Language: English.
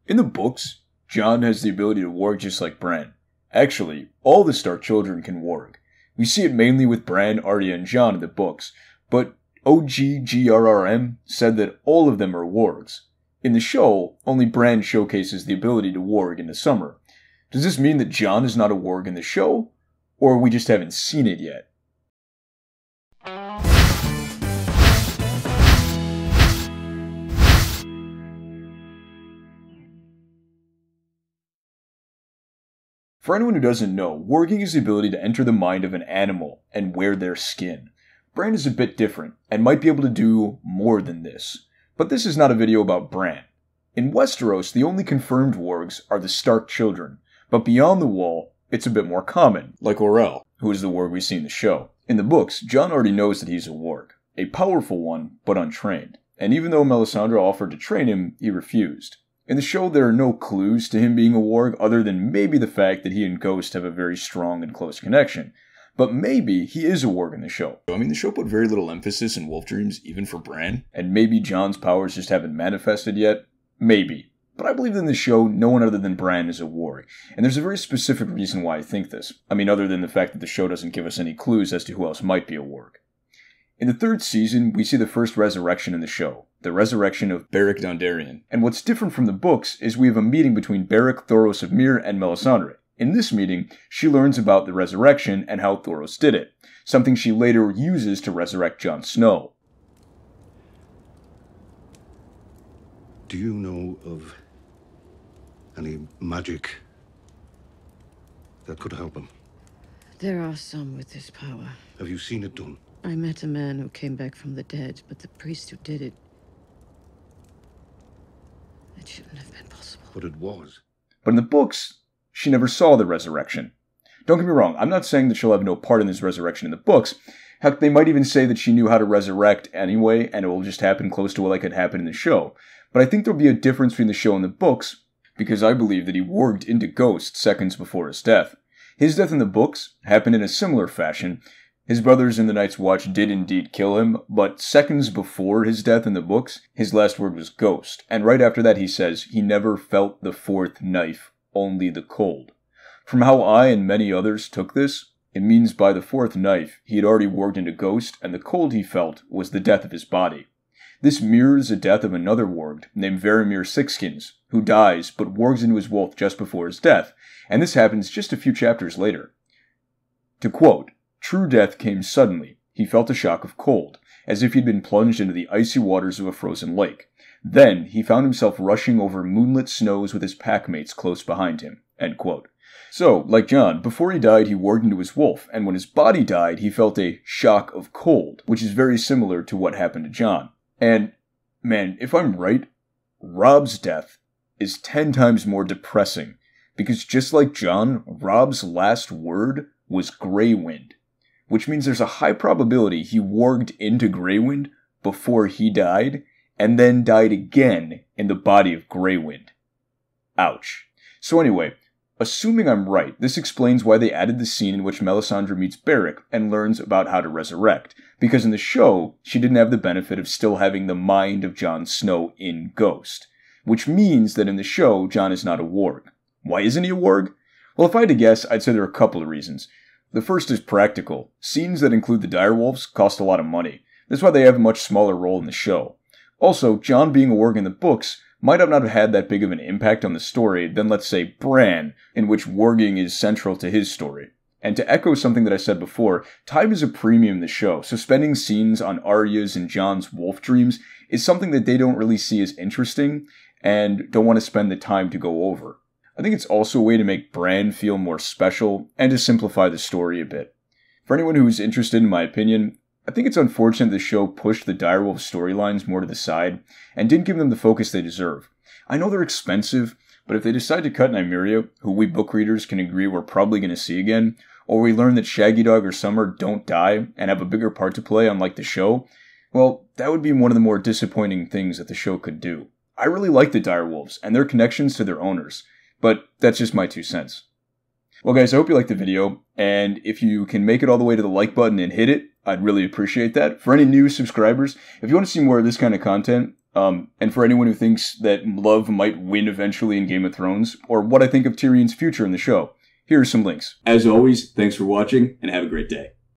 In the books, Jon has the ability to warg just like Bran. Actually, all the Stark children can warg. We see it mainly with Bran, Arya, and Jon in the books, but OGGRRM said that all of them are wargs. In the show, only Bran showcases the ability to warg in the summer. Does this mean that Jon is not a warg in the show? Or we just haven't seen it yet? For anyone who doesn't know, warging is the ability to enter the mind of an animal and wear their skin. Bran is a bit different, and might be able to do more than this. But this is not a video about Bran. In Westeros, the only confirmed wargs are the Stark children, but beyond the wall, it's a bit more common, like Orell, who is the warg we see in the show. In the books, Jon already knows that he's a warg, a powerful one, but untrained. And even though Melisandre offered to train him, he refused. In the show, there are no clues to him being a warg other than maybe the fact that he and Ghost have a very strong and close connection. But maybe he is a warg in the show. I mean, the show put very little emphasis in wolf dreams, even for Bran. And maybe Jon's powers just haven't manifested yet? Maybe. But I believe that in the show, no one other than Bran is a warg. And there's a very specific reason why I think this. I mean, other than the fact that the show doesn't give us any clues as to who else might be a warg. In the third season, we see the first resurrection in the show. The resurrection of Beric Dondarrion. And what's different from the books is we have a meeting between Beric, Thoros of Myr, and Melisandre. In this meeting, she learns about the resurrection and how Thoros did it, something she later uses to resurrect Jon Snow. Do you know of any magic that could help him? There are some with this power. Have you seen it done? I met a man who came back from the dead, but the priest who did it shouldn't have been possible. But it was. But in the books, she never saw the resurrection. Don't get me wrong, I'm not saying that she'll have no part in this resurrection in the books. Heck, they might even say that she knew how to resurrect anyway, and it will just happen close to what had happened in the show. But I think there'll be a difference between the show and the books, because I believe that he warged into Ghost seconds before his death. His death in the books happened in a similar fashion. His brothers in the Night's Watch did indeed kill him, but seconds before his death in the books, his last word was Ghost, and right after that he says he never felt the fourth knife, only the cold. From how I and many others took this, it means by the fourth knife he had already warged into Ghost, and the cold he felt was the death of his body. This mirrors the death of another warg named Varamir Sixskins, who dies but wargs into his wolf just before his death, and this happens just a few chapters later. To quote, "True death came suddenly. He felt a shock of cold, as if he'd been plunged into the icy waters of a frozen lake. Then he found himself rushing over moonlit snows with his packmates close behind him." End quote. So, like Jon, before he died he warged into his wolf, and when his body died he felt a shock of cold, which is very similar to what happened to Jon. And, man, if I'm right, Robb's death is 10 times more depressing, because just like Jon, Robb's last word was Greywind, which means there's a high probability he warged into Greywind before he died, and then died again in the body of Greywind. Ouch. So anyway, assuming I'm right, this explains why they added the scene in which Melisandre meets Beric and learns about how to resurrect, because in the show, she didn't have the benefit of still having the mind of Jon Snow in Ghost, which means that in the show, Jon is not a warg. Why isn't he a warg? Well, if I had to guess, I'd say there are a couple of reasons. The first is practical. Scenes that include the direwolves cost a lot of money. That's why they have a much smaller role in the show. Also, Jon being a warg in the books might have not had that big of an impact on the story than, let's say, Bran, in which warging is central to his story. And to echo something that I said before, time is a premium in the show, so spending scenes on Arya's and Jon's wolf dreams is something that they don't really see as interesting and don't want to spend the time to go over. I think it's also a way to make Bran feel more special and to simplify the story a bit. For anyone who's interested in my opinion, I think it's unfortunate the show pushed the direwolf storylines more to the side and didn't give them the focus they deserve. I know they're expensive, but if they decide to cut Nymeria, who we book readers can agree we're probably going to see again, or we learn that Shaggy Dog or Summer don't die and have a bigger part to play unlike the show, well, that would be one of the more disappointing things that the show could do. I really like the direwolves and their connections to their owners, but that's just my 2 cents. Well guys, I hope you liked the video, and if you can make it all the way to the like button and hit it, I'd really appreciate that. For any new subscribers, if you want to see more of this kind of content, And for anyone who thinks that love might win eventually in Game of Thrones, or what I think of Tyrion's future in the show, here are some links. As always, thanks for watching, and have a great day.